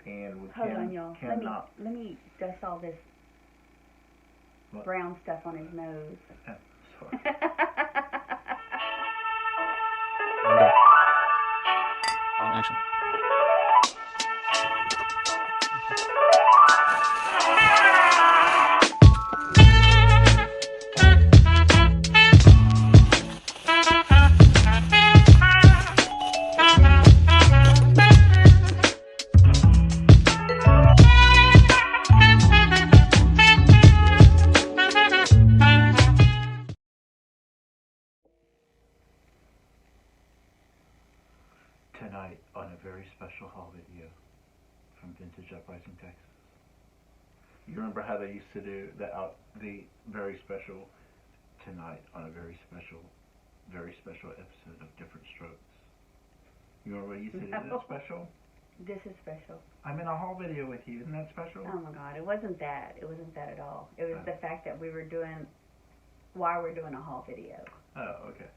and we Hold on, y'all. cannot. Let me dust all this brown stuff on his nose. Sorry. Okay. Action. Tonight on a very special haul video from Vintage Uprising, Texas. You remember how they used to do the very special tonight on a very special episode of Different Strokes? You remember what you said? Isn't it special? This is special. I'm in a haul video with you. Isn't that special? Oh my God, it wasn't that. It wasn't that at all. It was the fact that we're doing a haul video. Oh, okay.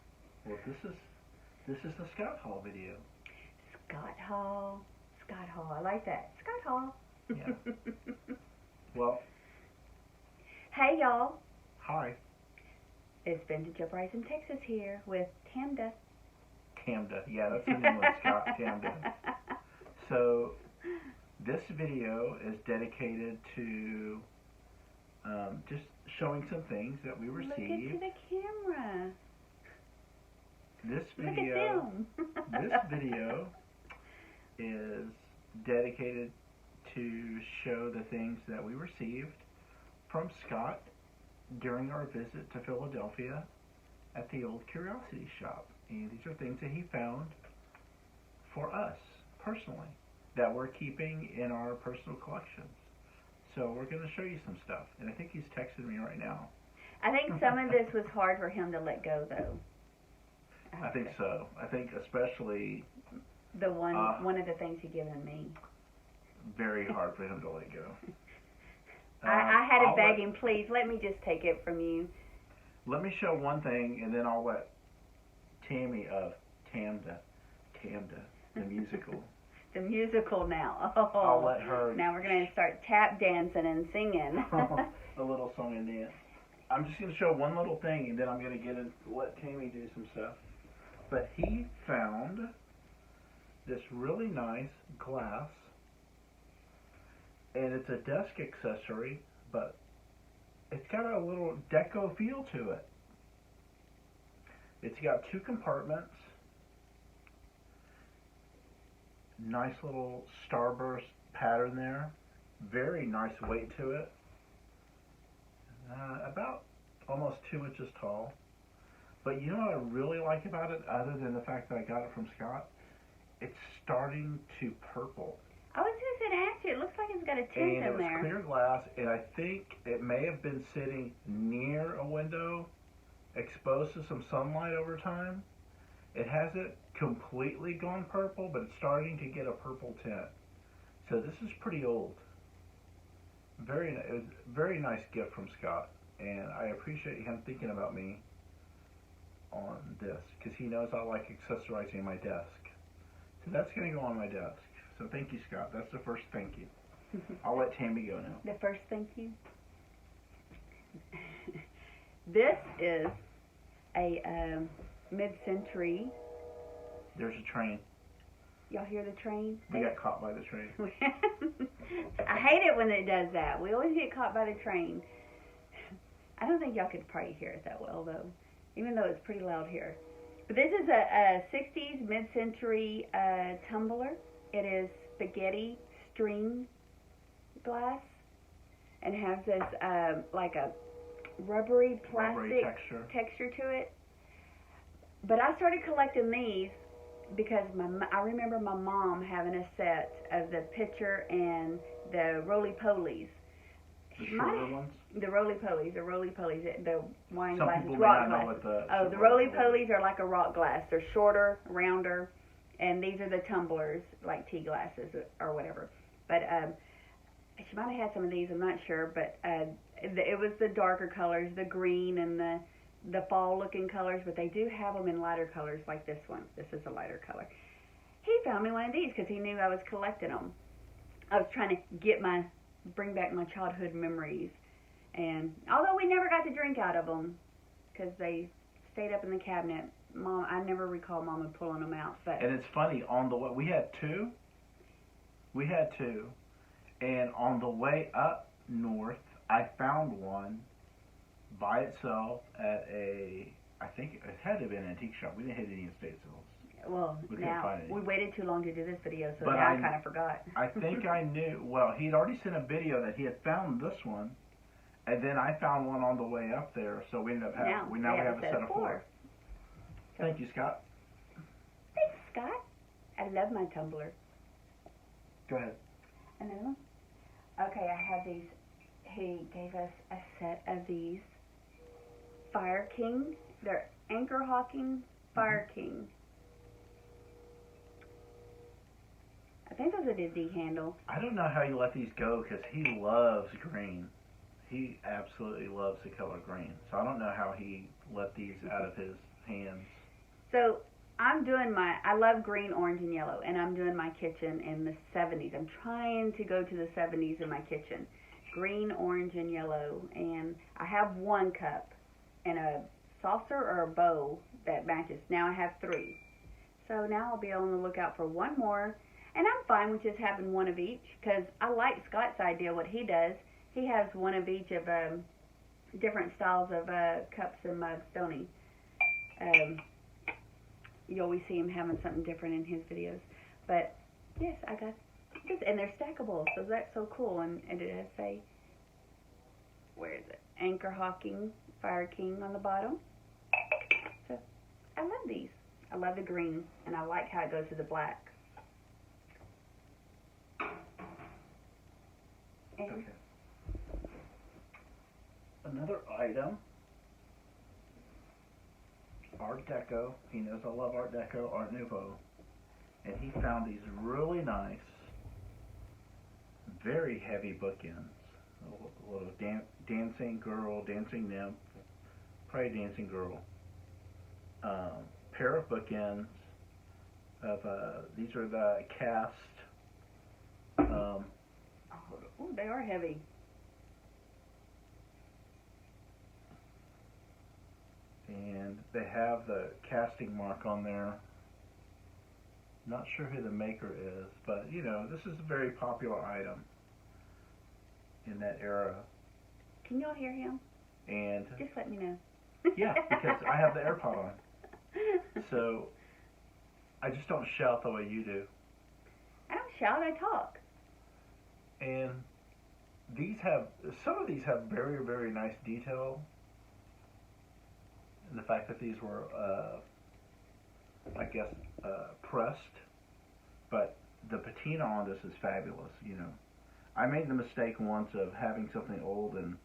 Well, this is the Scott haul video. Scott Hall. I like that. Scott Hall. Yeah. Well. Hey, y'all. Hi. It's Vintage Uprising, Texas here with Tamda. Tamda. Yeah, that's the name of Scott. Tamda. So, this video is dedicated to just showing some things that we received. Look into the camera. This Look at them. This video is dedicated to show the things that we received from Scott during our visit to Philadelphia at the Old Curiosity Shop. And these are things that he found for us personally that we're keeping in our personal collections. So we're going to show you some stuff. And I think he's texting me right now. I think some of this was hard for him to let go, though. I think so. I think especially the one of the things he given me. Very hard for him to let go. I had to beg him, please, let me just take it from you. Let me show one thing, and then I'll let Tammy of Tamda, the musical. The musical now. Oh, I'll let her. Now we're going to start tap dancing and singing. A little song and dance. I'm just going to show one little thing, and then I'm going to let Tammy do some stuff. But he found this really nice glass, and it's a desk accessory, but it's got a little Deco feel to it. It's got two compartments, nice little starburst pattern there, very nice weight to it, about almost 2 inches tall. But you know what I really like about it, other than the fact that I got it from Scott? It's starting to purple. I was just going to ask you, it looks like it's got a tint in there. And it was clear glass, and I think it may have been sitting near a window, exposed to some sunlight over time. It hasn't completely gone purple, but it's starting to get a purple tint. So this is pretty old. It was a very nice gift from Scott, and I appreciate him thinking about me on this, because he knows I like accessorizing my desk. So that's going to go on my desk. So thank you, Scott. That's the first thank you. I'll let Tammy go now. The first thank you. This is a mid-century. There's a train. Y'all hear the train? We got caught by the train. I hate it when it does that. We always get caught by the train. I don't think y'all could probably hear it that well, though, even though it's pretty loud here. But this is a 60s mid-century tumbler. It is spaghetti string glass and has this like a rubbery plastic texture to it. But I started collecting these because I remember my mom having a set of the pitcher and the roly-polies. The shorter ones? The roly-polies, the wine Some glasses, people rock may not glasses. know what the roly-polies are like a rock glass. They're shorter, rounder, and these are the tumblers, like tea glasses or whatever. But she might have had some of these, I'm not sure, but it was the darker colors, the green and the fall-looking colors, but they do have them in lighter colors like this one. This is a lighter color. He found me one of these because he knew I was collecting them. I was trying to bring back my childhood memories. And although we never got to drink out of them, because they stayed up in the cabinet, I never recall Mama pulling them out. But And it's funny, on the way, we had two, and on the way up north, I found one by itself at I think it had to have been an antique shop. We didn't hit any estate sales. well, We couldn't now find any. we waited too long to do this video, so But now I kind of forgot. I think I knew, well, he'd already sent a video that he had found this one, and then I found one on the way up there, so we ended up having, we have a set of four. Thank you, Scott. Thanks, Scott. I love my tumbler. Go ahead. Another one? Okay, I have these. He gave us a set of these Fire King. They're anchor hawking Fire King. I think those are the D handle. I don't know how you let these go because he loves green. He absolutely loves the color green. So I don't know how he let these out of his hands. So I love green, orange, and yellow, and I'm doing my kitchen in the 70s. I'm trying to go to the 70s in my kitchen. Green, orange, and yellow. And I have 1 cup and a saucer or a bowl that matches. Now I have 3. So now I'll be on the lookout for 1 more. And I'm fine with just having 1 of each because I like Scott's idea, what he does. He has 1 of each of different styles of cups and mugs, don't he? You always see him having something different in his videos. But, yes, I got this. And they're stackable, so that's so cool. And it does say, where is it? Anchor Hawking Fire King on the bottom. So, I love these. I love the green, and I like how it goes with the black. And Okay. Another item. Art Deco. He knows I love Art Deco, Art Nouveau. And he found these really nice, very heavy bookends. A little dancing girl, dancing nymph, probably dancing girl. Pair of bookends. These are the cast. Oh, they are heavy. And they have the casting mark on there. Not sure who the maker is, but you know, this is a very popular item in that era. Can y'all hear him? And Just let me know. yeah, because I have the AirPod on. So I just don't shout the way you do. I don't shout, I talk. And some of these have very, very nice detail. And the fact that these were, I guess, pressed, but the patina on this is fabulous, you know. I made the mistake once of having something old and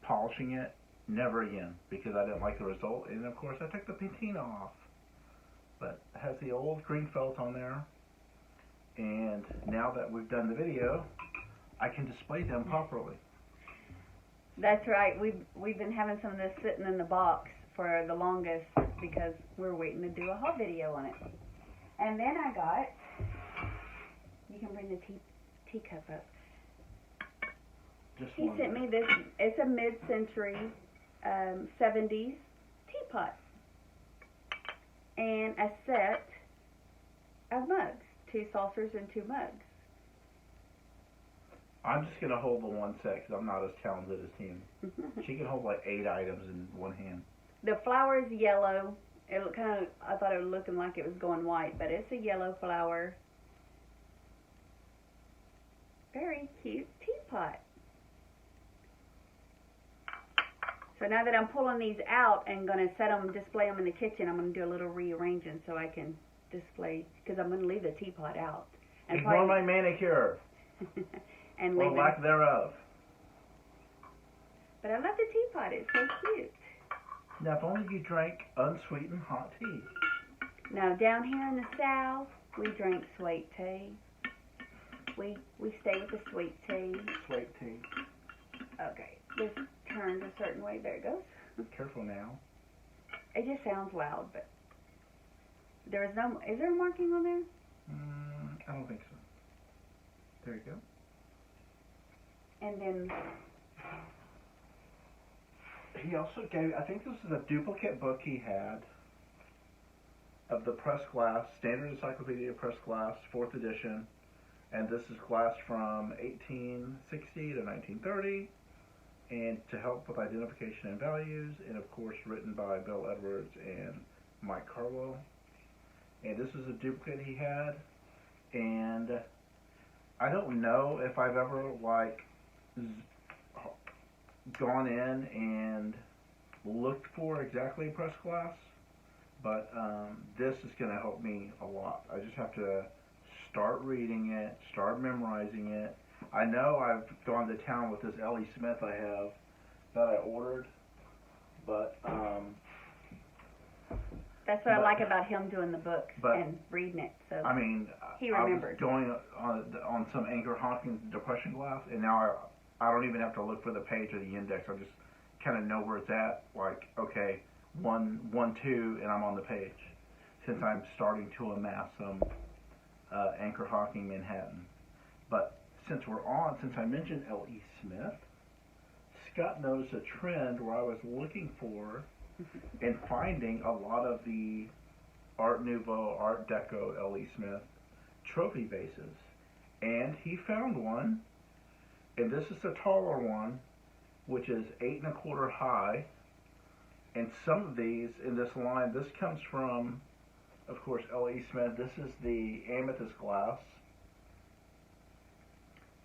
polishing it. Never again, because I didn't like the result. And of course, I took the patina off. But it has the old green felt on there. And now that we've done the video, I can display them properly. That's right. We've been having some of this sitting in the box for the longest because we're waiting to do a haul video on it. And then I got, you can bring the teacup up. Just He sent me this, it's a mid-century 70s teapot. And a set of mugs, 2 saucers and 2 mugs. I'm just going to hold the one set because I'm not as talented as him. She can hold like 8 items in one hand. The flower is yellow. It I thought it was looking like it was going white, but it's a yellow flower. Very cute teapot. So now that I'm pulling these out and going to display them in the kitchen, I'm going to do a little rearranging so I can display, because I'm going to leave the teapot out. And Ignore my manicure, and or lack thereof. But I love the teapot. It's so cute. Now, if only you drank unsweetened hot tea. Now, down here in the South, we drink sweet tea. We stay with the sweet tea. Sweet tea. Okay, this turns a certain way. There it goes. Careful now. It just sounds loud, but is there a marking on there? I don't think so. There you go. And then He also gave, I think this is a duplicate book he had of the pressed glass, Standard Encyclopedia Pressed Glass, 4th edition. And this is glass from 1860 to 1930, and to help with identification and values, and of course written by Bill Edwards and Mike Carlo. And this is a duplicate he had, and I don't know if I've ever gone in and looked for exactly pressed glass, but this is going to help me a lot. I just have to start reading it, start memorizing it. I know I've gone to town with this L.E. Smith I have that I ordered, but that's what I like about him doing the book and reading it. So I mean, he remembers. I was going on some Anchor Hawkins depression glass, and now I don't even have to look for the page or the index. I just kind of know where it's at. Like, okay, 1, 2, and I'm on the page. Since I'm starting to amass some Anchor Hawking Manhattan. But since I mentioned L.E. Smith, Scott noticed a trend where I was looking for and finding a lot of the Art Nouveau, Art Deco L.E. Smith trophy vases. And he found one, and this is the taller one, which is 8 1/4 high. And some of these in this line, this comes from, of course, L.E. Smith. This is the amethyst glass.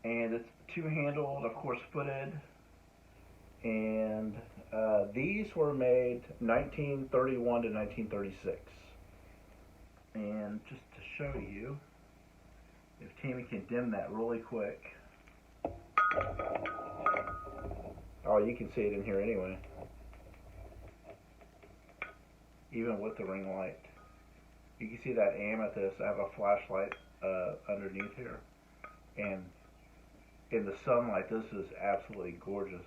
And it's two-handled, of course, footed. And these were made 1931 to 1936. And just to show you, if Tammy can dim that really quick. Oh, you can see it in here anyway. Even with the ring light. You can see that amethyst. I have a flashlight underneath here. And in the sunlight, this is absolutely gorgeous.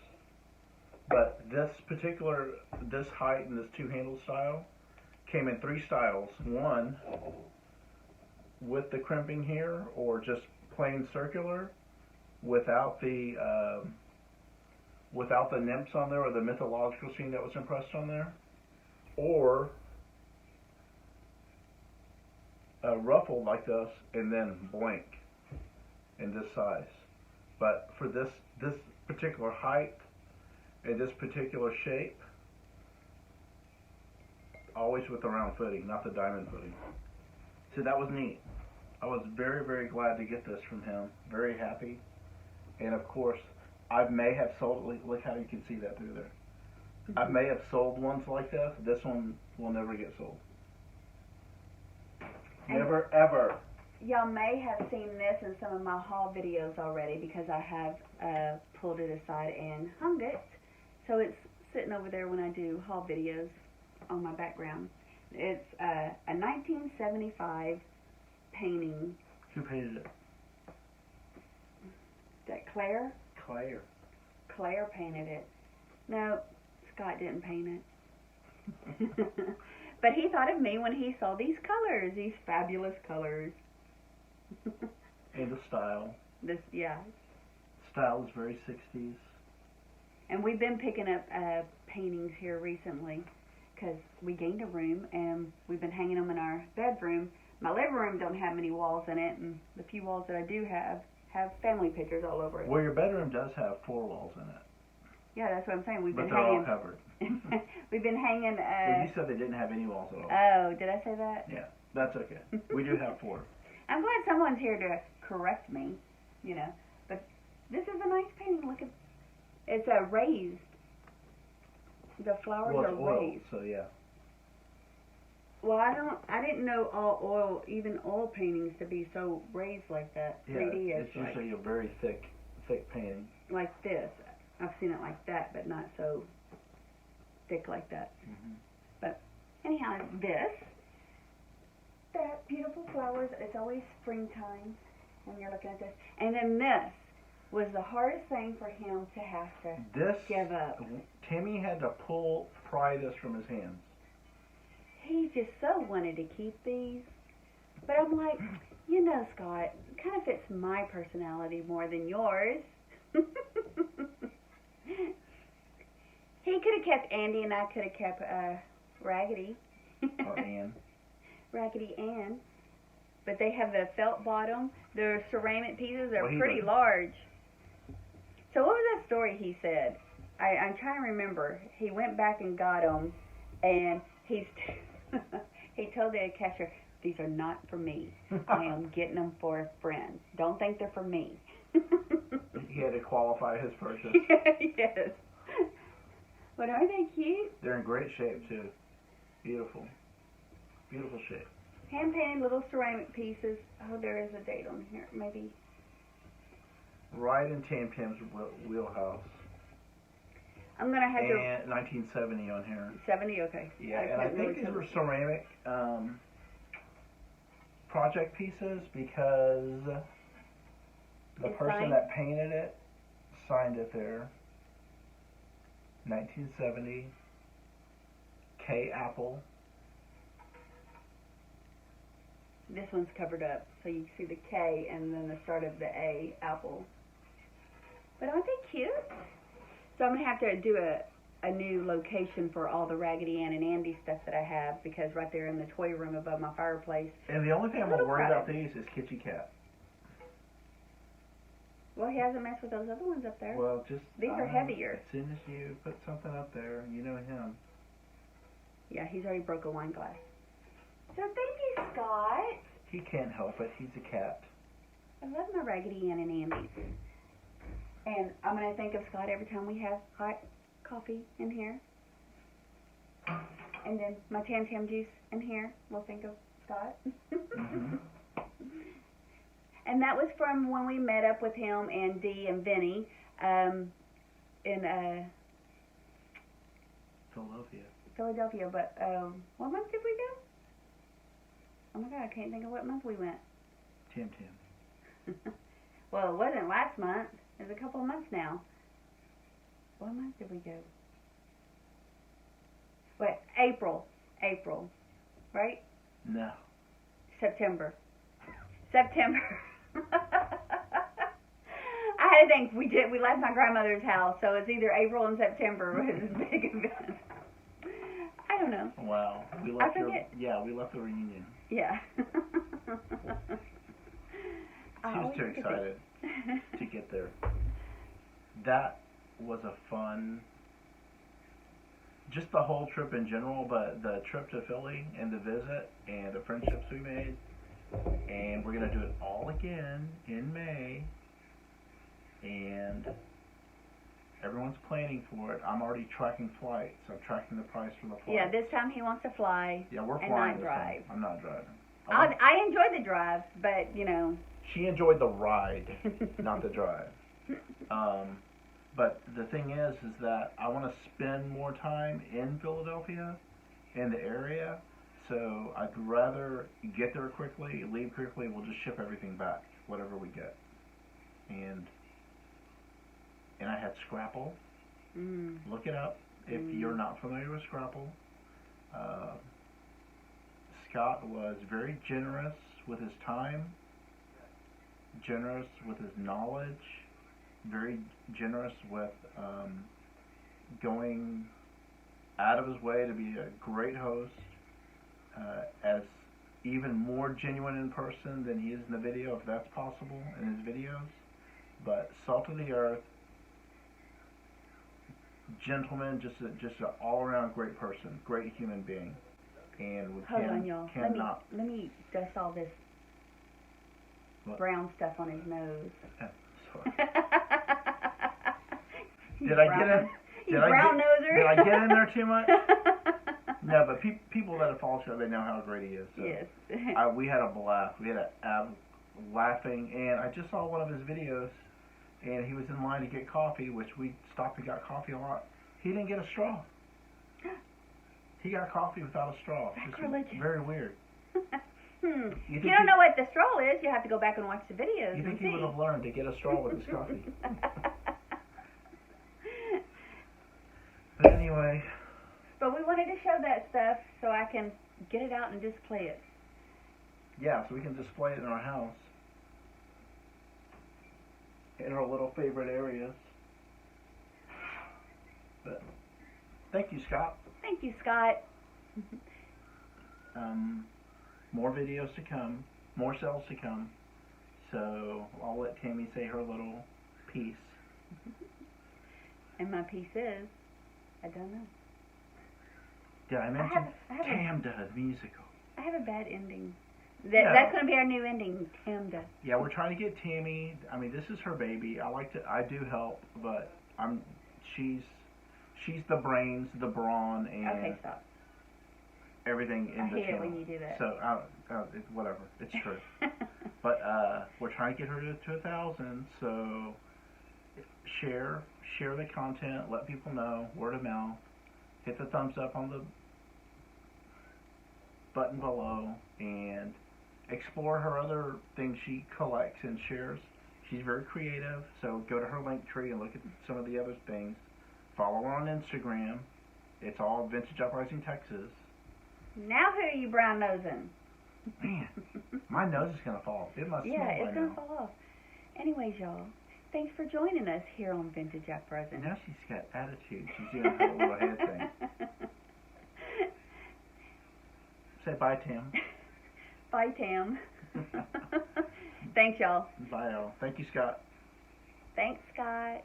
But this height and this two-handle style came in 3 styles. One, with the crimping here, or just plain circular, without the nymphs on there, or the mythological scene that was impressed on there, or ruffled like this, and then blank in this size. But for this particular height and this particular shape, always with the round footing, not the diamond footing. So that was neat. I was very, very glad to get this from him. Very happy. And of course, I may have sold, look how you can see that through there. I may have sold ones like this. This one will never get sold. Never, ever. Y'all may have seen this in some of my haul videos already, because I have pulled it aside and hung it. So it's sitting over there when I do haul videos on my background. It's a 1975 painting. Who painted it? Is that Claire? Claire. Claire painted it. No, Scott didn't paint it. But he thought of me when he saw these colors, these fabulous colors. And the style. Yeah. Style is very 60s. And we've been picking up paintings here recently, because we gained a room, and we've been hanging them in our bedroom. My living room don't have many walls in it, and the few walls that I do have family pictures all over it. Well, your bedroom does have 4 walls in it. Yeah, that's what I'm saying. We've But been they're hanging. all covered. We've been hanging. Well, you said they didn't have any walls at all. Oh, did I say that? Yeah, that's okay. We do have 4. I'm glad someone's here to correct me, you know. But this is a nice painting. Look at, it's raised. The flowers Well, are it's oil, raised. so yeah. Well, I didn't know even oil paintings to be so raised like that. Yeah, 3D it's usually a very thick painting. like this. I've seen it like that, but not so thick like that. Mm-hmm. But anyhow, that beautiful flowers. It's always springtime when you're looking at this. And then this was the hardest thing for him to have to give up. Timmy had to pry this from his hands. He just so wanted to keep these. But I'm like, you know, Scott, kind of fits my personality more than yours. He could have kept Andy, and I could have kept Raggedy. Or Ann. Raggedy Ann. But they have the felt bottom. Their ceramic pieces are Well, pretty doesn't. large. So what was that story he said? I'm trying to remember. He went back and got them, and he told the cashier, "These are not for me. I am getting them for a friend. Don't think they're for me." He had to qualify his purchase. Yes. But aren't they cute? They're in great shape, too. Beautiful. Beautiful shape. Hand-painted little ceramic pieces. Oh, there is a date on here. Maybe. Right in Tam Tam's wheelhouse. I'm going to have to... And 1970 on here. 70? Okay. Yeah, and I think these were ceramic project pieces because the It's person signed? that painted it signed it there. 1970. K. Apple. This one's covered up, so you see the K and then the start of the A, Apple. But aren't they cute? So I'm going to have to do a new location for all the Raggedy Ann and Andy stuff that I have, because right there in the toy room above my fireplace. And the only thing I'm Little worried about crowded. these is Kitty Cat. Well, he hasn't messed with those other ones up there. Well, just These are heavier. As soon as you put something up there, you know him. Yeah, he's already broke a wine glass. So thank you, Scott. He can't help it. He's a cat. I love my Raggedy Ann and Andy's. And I'm going to think of Scott every time we have hot coffee in here. And then my Tam Tam juice in here. We'll think of Scott. Mm-hmm. And that was from when we met up with him and Dee and Vinny in Philadelphia. But what month did we go? Oh my God, I can't think of what month we went. Tam Tam. Well, it wasn't last month. It was a couple of months now. What month did we go? Wait, April, right? No. September. I had to think. We left my grandmother's house, so it's either April and September was this big event. I don't know. Wow. We I left forget. we left the reunion. Yeah. She was too excited to get there. That was a fun, just the whole trip in general, but the trip to Philly and the visit and the friendships we made. And we're going to do it all again in May. And everyone's planning for it. I'm already tracking flights. I'm tracking the price for the flight. Yeah, this time he wants to fly. Yeah, we're and flying not this drive. time. I'm not driving. I enjoyed the drive, but you know. She enjoyed the ride, not the drive. But the thing is that I want to spend more time in Philadelphia, in the area. So I'd rather get there quickly, leave quickly. We'll just ship everything back, whatever we get. And I had Scrapple. Look it up if you're not familiar with Scrapple. Scott was very generous with his time, generous with his knowledge, very generous with going out of his way to be a great host, as even more genuine in person than he is in the video, if that's possible, in his videos. But salt of the earth, gentleman, just an all-around great person, great human being. And we Hold on, y'all. cannot. Let me dust all this What? brown stuff on his nose. Sorry. Did I get in? You brown noser. Did I get in there too much? No, but people that have followed the show, they know how great he is. So Yes. we had a blast. We had a laughing, and I just saw one of his videos, and he was in line to get coffee, which we stopped and got coffee a lot. He didn't get a straw. He got coffee without a straw. Sacrilege. It's very weird. If you think don't know what the straw is, you have to go back and watch the videos You and think he see. would have learned to get a straw with his coffee? But anyway. But we wanted to show that stuff so I can get it out and display it. Yeah, so we can display it in our house. in her little favorite areas. But thank you, Scott. Thank you, Scott. More videos to come, more sales to come. So I'll let Tammy say her little piece. And my piece is, I don't know. Did I mention? I have Tam does musical. I have a bad ending. No. That's going to be our new ending, Tam does. Yeah, we're trying to get Tammy. I mean, this is her baby. I do help, but she's the brains, the brawn, and Okay, stop. everything in the I hate channel. it when you do that. So whatever, it's true. But we're trying to get her to 1,000. So share the content, let people know, word of mouth. Hit the thumbs up on the button below, and explore her other things she collects and shares. She's very creative, so go to her link tree and look at some of the other things. Follow her on Instagram. It's all Vintage Uprising Texas. Now who are you brown nosing? Man, my nose is going to fall. It must Yeah, smell by it's going to now. fall off. Anyways, y'all, thanks for joining us here on Vintage Uprising. Now she's got attitude. She's doing her little head thing. Say bye, Tim. Bye, Tam. Thanks, y'all. Bye, all. Thank you, Scott. Thanks, Scott.